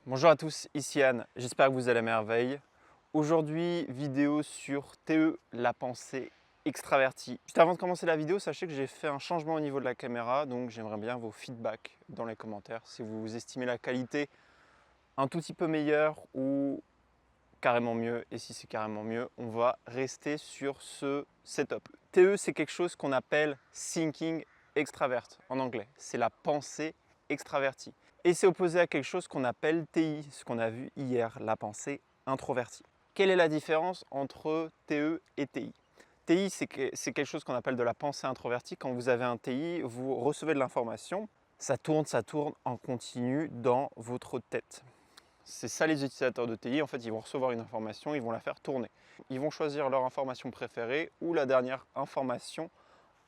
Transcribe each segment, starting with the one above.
Bonjour à tous, ici Anne, j'espère que vous allez à merveille. Aujourd'hui, vidéo sur TE, la pensée extravertie. Juste avant de commencer la vidéo, sachez que j'ai fait un changement au niveau de la caméra, donc j'aimerais bien vos feedbacks dans les commentaires. Si vous estimez la qualité un tout petit peu meilleure ou carrément mieux, et si c'est carrément mieux, on va rester sur ce setup. TE, c'est quelque chose qu'on appelle Thinking Extravert en anglais. C'est la pensée extravertie. Et c'est opposé à quelque chose qu'on appelle TI, ce qu'on a vu hier, la pensée introvertie. Quelle est la différence entre TE et TI? TI, c'est quelque chose qu'on appelle de la pensée introvertie. Quand vous avez un TI, vous recevez de l'information, ça tourne en continu dans votre tête. C'est ça les utilisateurs de TI, en fait ils vont recevoir une information, ils vont la faire tourner. Ils vont choisir leur information préférée ou la dernière information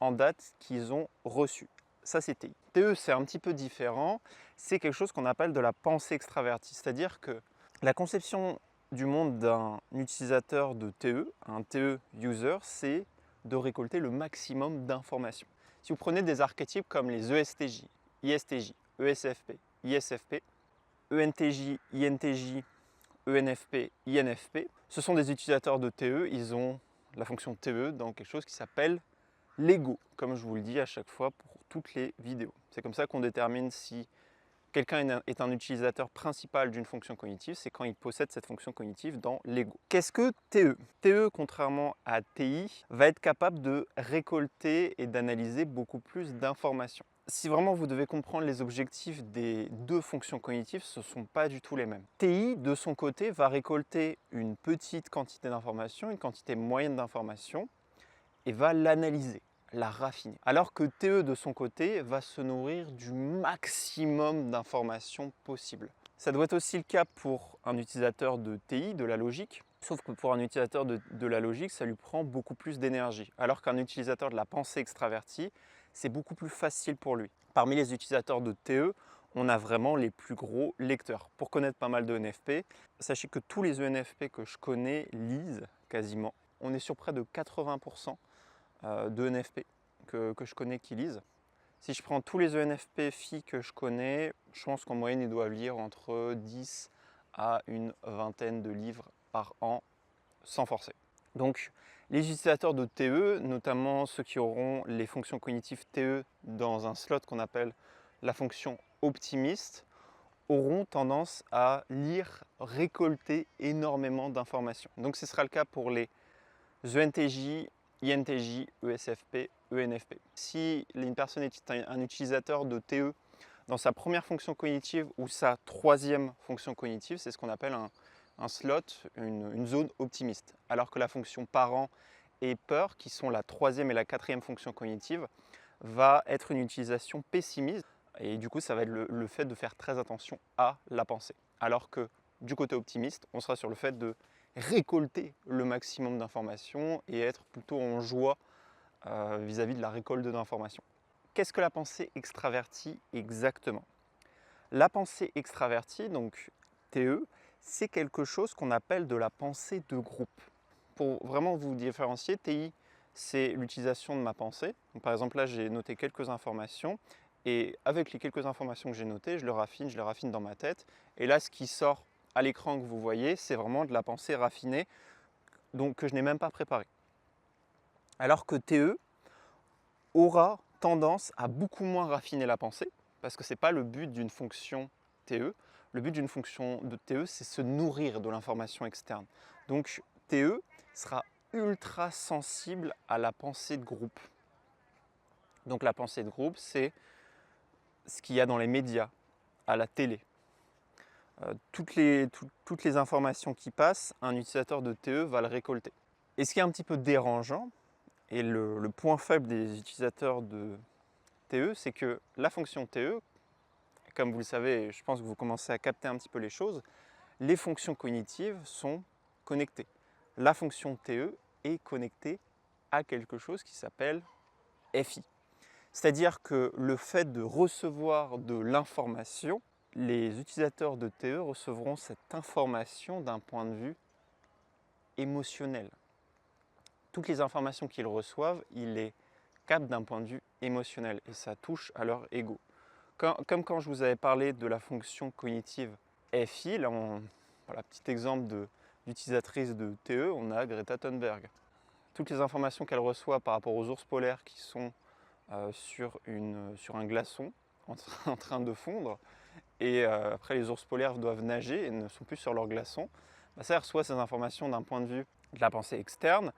en date qu'ils ont reçue. Ça c'est TI. TE c'est un petit peu différent, c'est quelque chose qu'on appelle de la pensée extravertie, c'est-à-dire que la conception du monde d'un utilisateur de TE, un TE user, c'est de récolter le maximum d'informations. Si vous prenez des archétypes comme les ESTJ, ISTJ, ESFP, ISFP, ENTJ, INTJ, ENFP, INFP, ce sont des utilisateurs de TE, ils ont la fonction TE dans quelque chose qui s'appelle l'ego, comme je vous le dis à chaque fois pour toutes les vidéos. C'est comme ça qu'on détermine si quelqu'un est un utilisateur principal d'une fonction cognitive, c'est quand il possède cette fonction cognitive dans l'ego. Qu'est-ce que TE? TE, contrairement à TI, va être capable de récolter et d'analyser beaucoup plus d'informations. Si vraiment vous devez comprendre les objectifs des deux fonctions cognitives, ce ne sont pas du tout les mêmes. TI, de son côté, va récolter une petite quantité d'informations, une quantité moyenne d'informations, et va l'analyser, la raffiner. Alors que TE, de son côté, va se nourrir du maximum d'informations possibles. Ça doit être aussi le cas pour un utilisateur de TI, de la logique, sauf que pour un utilisateur de la logique, ça lui prend beaucoup plus d'énergie. Alors qu'un utilisateur de la pensée extravertie, c'est beaucoup plus facile pour lui. Parmi les utilisateurs de TE, on a vraiment les plus gros lecteurs. Pour connaître pas mal de ENFP, sachez que tous les ENFP que je connais lisent quasiment. On est sur près de 80% de ENFP que je connais qui lisent. Si je prends tous les ENFP filles que je connais, je pense qu'en moyenne, ils doivent lire entre 10 à une vingtaine de livres par an, sans forcer. Donc, les utilisateurs de TE, notamment ceux qui auront les fonctions cognitives TE dans un slot qu'on appelle la fonction optimiste, auront tendance à lire, récolter énormément d'informations. Donc, ce sera le cas pour les ENTJ, INTJ, ESFP, ENFP. Si une personne est un utilisateur de TE dans sa première fonction cognitive ou sa troisième fonction cognitive, c'est ce qu'on appelle un slot, une zone optimiste. Alors que la fonction parent et peur, qui sont la troisième et la quatrième fonction cognitive, va être une utilisation pessimiste. Et du coup, ça va être le fait de faire très attention à la pensée. Alors que du côté optimiste, on sera sur le fait de récolter le maximum d'informations et être plutôt en joie vis-à-vis de la récolte d'informations. Qu'est-ce que la pensée extravertie exactement? La pensée extravertie, donc TE, c'est quelque chose qu'on appelle de la pensée de groupe. Pour vraiment vous différencier, TI, c'est l'utilisation de ma pensée. Donc, par exemple, là, j'ai noté quelques informations et avec les quelques informations que j'ai notées, je les raffine dans ma tête. Et là, ce qui sort à l'écran que vous voyez, c'est vraiment de la pensée raffinée, donc que je n'ai même pas préparée. Alors que TE aura tendance à beaucoup moins raffiner la pensée, parce que ce n'est pas le but d'une fonction TE. Le but d'une fonction de TE, c'est se nourrir de l'information externe. Donc TE sera ultra sensible à la pensée de groupe. Donc la pensée de groupe, c'est ce qu'il y a dans les médias, à la télé. Toutes les informations qui passent, un utilisateur de TE va le récolter. Et ce qui est un petit peu dérangeant, et le point faible des utilisateurs de TE, c'est que la fonction TE, comme vous le savez, je pense que vous commencez à capter un petit peu les choses, les fonctions cognitives sont connectées. La fonction TE est connectée à quelque chose qui s'appelle FI. C'est-à-dire que le fait de recevoir de l'information, les utilisateurs de TE recevront cette information d'un point de vue émotionnel. Toutes les informations qu'ils reçoivent, ils les captent d'un point de vue émotionnel et ça touche à leur ego. Comme quand je vous avais parlé de la fonction cognitive FI, là, voilà, petit exemple d'utilisatrice de TE, on a Greta Thunberg. Toutes les informations qu'elle reçoit par rapport aux ours polaires qui sont sur un glaçon en train de fondre, et après les ours polaires doivent nager et ne sont plus sur leur glaçon, bah, ça, elle reçoit ces informations d'un point de vue de la pensée externe,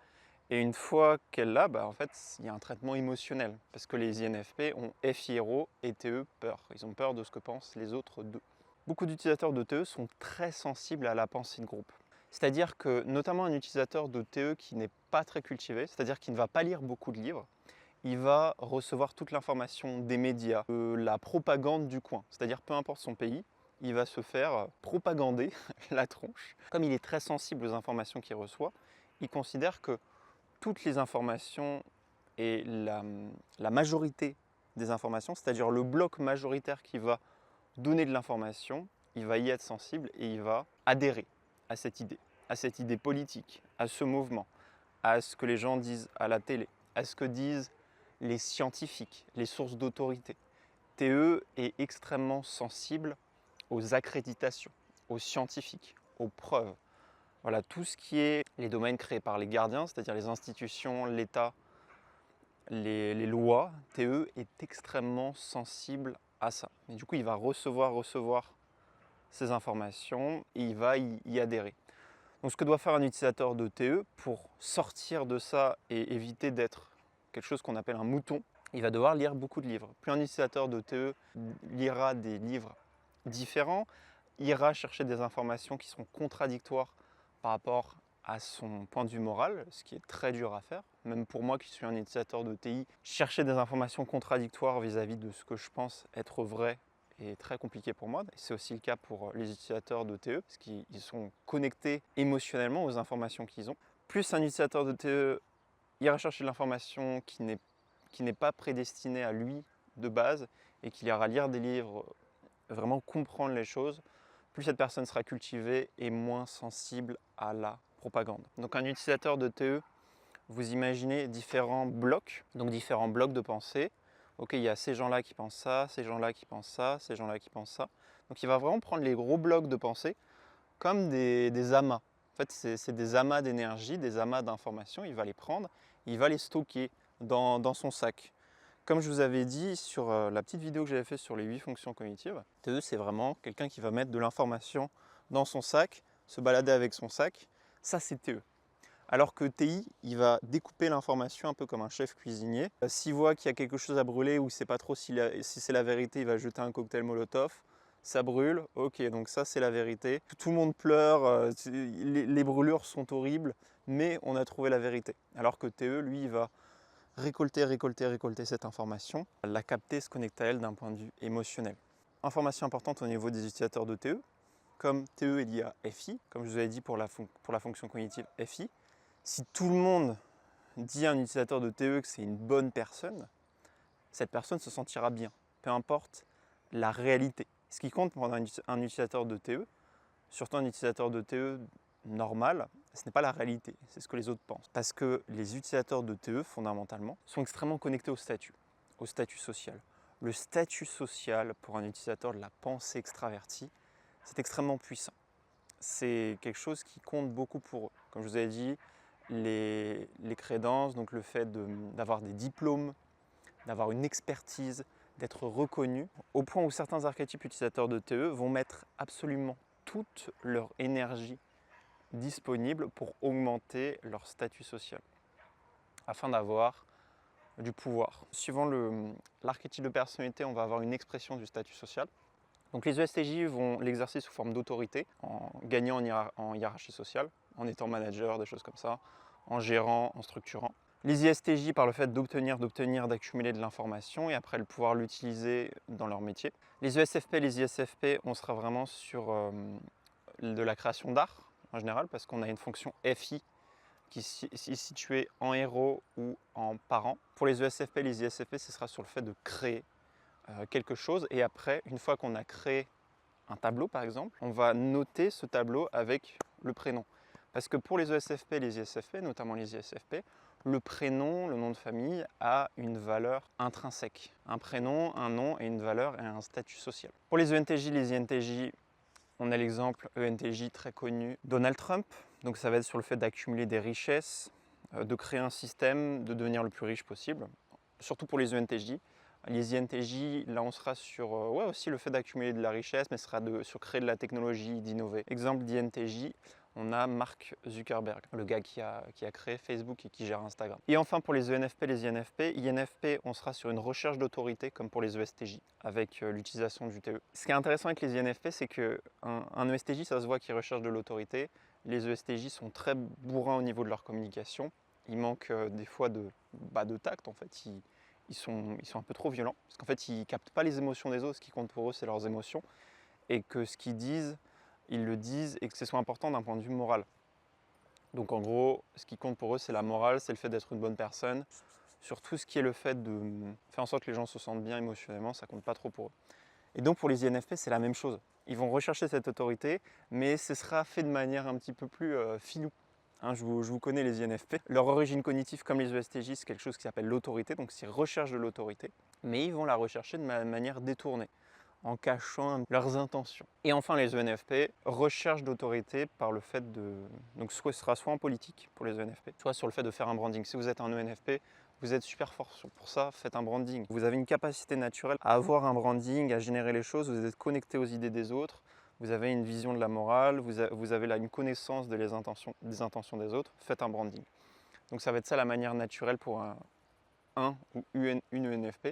et une fois qu'elle l'a, bah, en fait, il y a un traitement émotionnel, parce que les INFP ont FI héros et TE peur. Ils ont peur de ce que pensent les autres d'eux. Beaucoup d'utilisateurs de TE sont très sensibles à la pensée de groupe. C'est-à-dire que, notamment un utilisateur de TE qui n'est pas très cultivé, c'est-à-dire qui ne va pas lire beaucoup de livres, il va recevoir toute l'information des médias, de la propagande du coin. C'est-à-dire, peu importe son pays, il va se faire propagander la tronche. Comme il est très sensible aux informations qu'il reçoit, il considère que toutes les informations et la majorité des informations, c'est-à-dire le bloc majoritaire qui va donner de l'information, il va y être sensible et il va adhérer à cette idée politique, à ce mouvement, à ce que les gens disent à la télé, à ce que disent les scientifiques, les sources d'autorité. TE est extrêmement sensible aux accréditations, aux scientifiques, aux preuves. Voilà, tout ce qui est les domaines créés par les gardiens, c'est-à-dire les institutions, l'État, les lois, TE est extrêmement sensible à ça. Et du coup, il va recevoir ces informations et il va y adhérer. Donc ce que doit faire un utilisateur de TE pour sortir de ça et éviter d'être quelque chose qu'on appelle un mouton, il va devoir lire beaucoup de livres. Plus un utilisateur de TE lira des livres différents, ira chercher des informations qui seront contradictoires par rapport à son point de vue moral, ce qui est très dur à faire. Même pour moi qui suis un utilisateur de TI, chercher des informations contradictoires vis-à-vis de ce que je pense être vrai est très compliqué pour moi. C'est aussi le cas pour les utilisateurs de TE, parce qu'ils sont connectés émotionnellement aux informations qu'ils ont. Plus un utilisateur de TE ira chercher de l'information qui n'est pas prédestinée à lui de base, et qu'il ira lire des livres, vraiment comprendre les choses, plus cette personne sera cultivée et moins sensible à la propagande. Donc un utilisateur de TE, vous imaginez différents blocs, donc différents blocs de pensée. Ok, il y a ces gens-là qui pensent ça, ces gens-là qui pensent ça, ces gens-là qui pensent ça. Donc il va vraiment prendre les gros blocs de pensée comme des amas. En fait, c'est des amas d'énergie, des amas d'informations. Il va les prendre, il va les stocker dans son sac. Comme je vous avais dit sur la petite vidéo que j'avais faite sur les 8 fonctions cognitives, TE, c'est vraiment quelqu'un qui va mettre de l'information dans son sac, se balader avec son sac. Ça, c'est TE. Alors que TI, il va découper l'information un peu comme un chef cuisinier. S'il voit qu'il y a quelque chose à brûler ou il ne sait pas trop si c'est la vérité, il va jeter un cocktail Molotov. Ça brûle, ok, donc ça c'est la vérité. Tout le monde pleure, les brûlures sont horribles, mais on a trouvé la vérité. Alors que TE, lui, il va récolter cette information, la capter, se connecter à elle d'un point de vue émotionnel. Information importante au niveau des utilisateurs de TE, comme TE est lié à FI, comme je vous avais dit pour la fonction cognitive FI, si tout le monde dit à un utilisateur de TE que c'est une bonne personne, cette personne se sentira bien, peu importe la réalité. Ce qui compte pour un utilisateur de TE, surtout un utilisateur de TE normal, ce n'est pas la réalité, c'est ce que les autres pensent. Parce que les utilisateurs de TE, fondamentalement, sont extrêmement connectés au statut social. Le statut social pour un utilisateur de la pensée extravertie, c'est extrêmement puissant. C'est quelque chose qui compte beaucoup pour eux. Comme je vous avais dit, les crédences, donc le fait d'avoir des diplômes, d'avoir une expertise, d'être reconnu, au point où certains archétypes utilisateurs de TE vont mettre absolument toute leur énergie disponible pour augmenter leur statut social, afin d'avoir du pouvoir. Suivant l'archétype de personnalité, on va avoir une expression du statut social. Donc les ESTJ vont l'exercer sous forme d'autorité, en gagnant en hiérarchie sociale, en étant manager, des choses comme ça, en gérant, en structurant. Les ISTJ par le fait d'obtenir, d'accumuler de l'information et après de pouvoir l'utiliser dans leur métier. Les ESFP et les ISFP, on sera vraiment sur de la création d'art en général parce qu'on a une fonction FI qui est située en héros ou en parent. Pour les ESFP et les ISFP, ce sera sur le fait de créer quelque chose et après, une fois qu'on a créé un tableau par exemple, on va noter ce tableau avec le prénom. Parce que pour les ESFP et les ISFP, notamment les ISFP, le prénom, le nom de famille a une valeur intrinsèque. Un prénom, un nom et une valeur et un statut social. Pour les ENTJ, les INTJ, On a l'exemple ENTJ très connu, Donald Trump. Donc ça va être sur le fait d'accumuler des richesses, de créer un système, de devenir le plus riche possible, surtout pour les ENTJ. Les INTJ, là on sera sur ouais, aussi le fait d'accumuler de la richesse, mais ce sera sur créer de la technologie, d'innover. Exemple d'INTJ, on a Mark Zuckerberg, le gars qui a créé Facebook et qui gère Instagram. Et enfin pour les ENFP, les INFP, on sera sur une recherche d'autorité comme pour les ESTJ, avec l'utilisation du TE. Ce qui est intéressant avec les INFP, c'est qu'un ESTJ, ça se voit qu'il recherche de l'autorité. Les ESTJ sont très bourrins au niveau de leur communication. Il manque des fois de tact en fait. Ils sont un peu trop violents parce qu'en fait ils captent pas les émotions des autres. Ce qui compte pour eux, c'est leurs émotions, et que ce qu'ils disent, ils le disent, et que ce soit important d'un point de vue moral. Donc en gros, ce qui compte pour eux, c'est la morale, c'est le fait d'être une bonne personne. Sur tout ce qui est le fait de faire en sorte que les gens se sentent bien émotionnellement, ça compte pas trop pour eux. Et donc pour les INFP, c'est la même chose. Ils vont rechercher cette autorité, mais ce sera fait de manière un petit peu plus filou. Hein, je vous connais les INFP. Leur origine cognitive, comme les ESTJ, c'est quelque chose qui s'appelle l'autorité, donc c'est recherche de l'autorité, mais ils vont la rechercher de manière détournée, en cachant leurs intentions. Et enfin les ENFP, recherche d'autorité par le fait de... Donc ce sera soit en politique pour les ENFP, soit sur le fait de faire un branding. Si vous êtes un ENFP, vous êtes super fort pour ça, faites un branding. Vous avez une capacité naturelle à avoir un branding, à générer les choses, vous êtes connecté aux idées des autres, vous avez une vision de la morale, vous avez là une connaissance des intentions des autres, faites un branding. Donc ça va être ça la manière naturelle pour un ou une ENFP.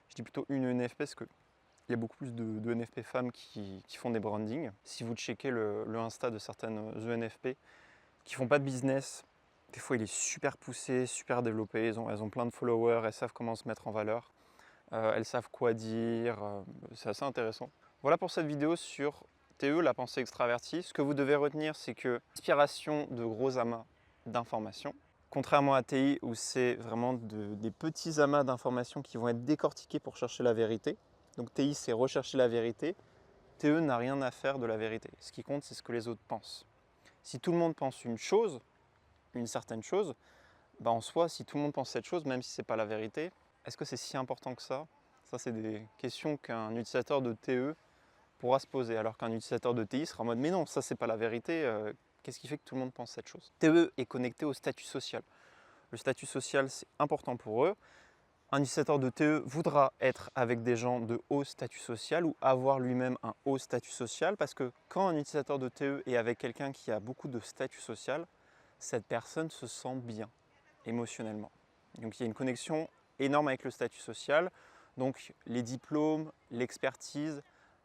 Je dis plutôt une ENFP parce que il y a beaucoup plus de ENFP femmes qui font des brandings. Si vous checkez le Insta de certaines ENFP qui font pas de business, des fois il est super poussé, super développé, elles ont plein de followers, elles savent comment se mettre en valeur, elles savent quoi dire, c'est assez intéressant. Voilà pour cette vidéo sur TE, la pensée extravertie. Ce que vous devez retenir, c'est que l'inspiration de gros amas d'informations, contrairement à TI où c'est vraiment des petits amas d'informations qui vont être décortiqués pour chercher la vérité. Donc TI, c'est rechercher la vérité. TE n'a rien à faire de la vérité. Ce qui compte, c'est ce que les autres pensent. Si tout le monde pense une chose, une certaine chose, bah en soi, si tout le monde pense cette chose, même si ce n'est pas la vérité, est-ce que c'est si important que ça? Ça, c'est des questions qu'un utilisateur de TE pourra se poser, alors qu'un utilisateur de TI sera en mode « mais non, ça, c'est pas la vérité, qu'est-ce qui fait que tout le monde pense cette chose ?» TE est connecté au statut social. Le statut social, c'est important pour eux. Un utilisateur de TE voudra être avec des gens de haut statut social ou avoir lui-même un haut statut social, parce que quand un utilisateur de TE est avec quelqu'un qui a beaucoup de statut social, cette personne se sent bien émotionnellement. Donc il y a une connexion énorme avec le statut social, donc les diplômes, l'expertise,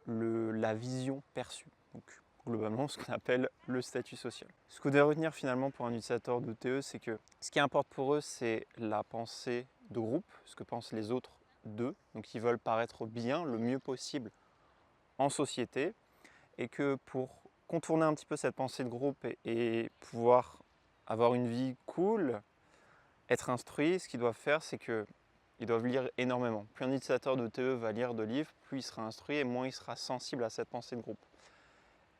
la vision perçue. Donc globalement ce qu'on appelle le statut social. Ce que vous devez retenir finalement pour un utilisateur de TE, c'est que ce qui importe pour eux, c'est la pensée de groupe, ce que pensent les autres d'eux. Donc ils veulent paraître bien, le mieux possible en société, et que pour contourner un petit peu cette pensée de groupe et pouvoir avoir une vie cool, être instruit, ce qu'ils doivent faire, c'est qu'ils doivent lire énormément. Plus un utilisateur de TE va lire de livres, plus il sera instruit et moins il sera sensible à cette pensée de groupe.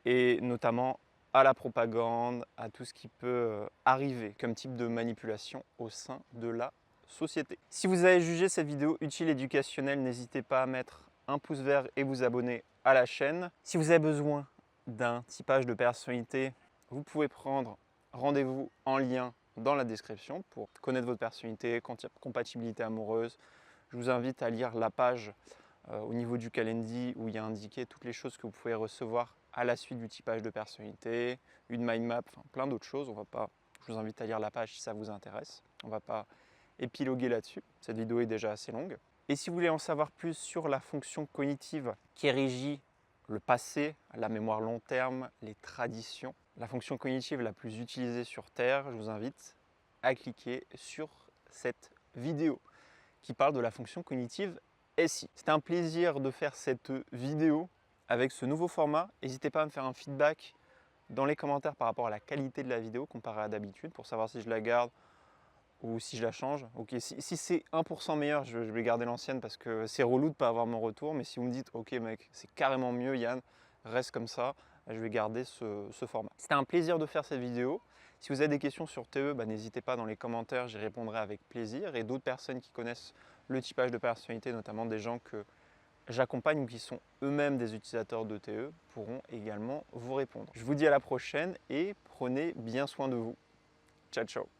Et notamment à la propagande, à tout ce qui peut arriver comme type de manipulation au sein de la société. Si vous avez jugé cette vidéo utile et éducationnelle, n'hésitez pas à mettre un pouce vert et vous abonner à la chaîne. Si vous avez besoin d'un typage de personnalité, vous pouvez prendre rendez-vous en lien dans la description pour connaître votre personnalité, compatibilité amoureuse. Je vous invite à lire la page au niveau du calendrier où il y a indiqué toutes les choses que vous pouvez recevoir à la suite du typage de personnalité, une mind map, enfin plein d'autres choses. Je vous invite à lire la page si ça vous intéresse. On ne va pas épiloguer là-dessus. Cette vidéo est déjà assez longue. Et si vous voulez en savoir plus sur la fonction cognitive qui régit le passé, la mémoire long terme, les traditions, la fonction cognitive la plus utilisée sur Terre, je vous invite à cliquer sur cette vidéo qui parle de la fonction cognitive SI. C'était un plaisir de faire cette vidéo avec ce nouveau format. N'hésitez pas à me faire un feedback dans les commentaires par rapport à la qualité de la vidéo comparée à d'habitude pour savoir si je la garde ou si je la change. Ok, si c'est 1% meilleur, je vais garder l'ancienne parce que c'est relou de ne pas avoir mon retour. Mais si vous me dites, ok mec, c'est carrément mieux Yann, reste comme ça, je vais garder ce format. C'était un plaisir de faire cette vidéo. Si vous avez des questions sur TE, n'hésitez pas dans les commentaires, j'y répondrai avec plaisir. Et d'autres personnes qui connaissent le typage de personnalité, notamment des gens que j'accompagne ou qui sont eux-mêmes des utilisateurs de TE pourront également vous répondre. Je vous dis à la prochaine et prenez bien soin de vous. Ciao, ciao.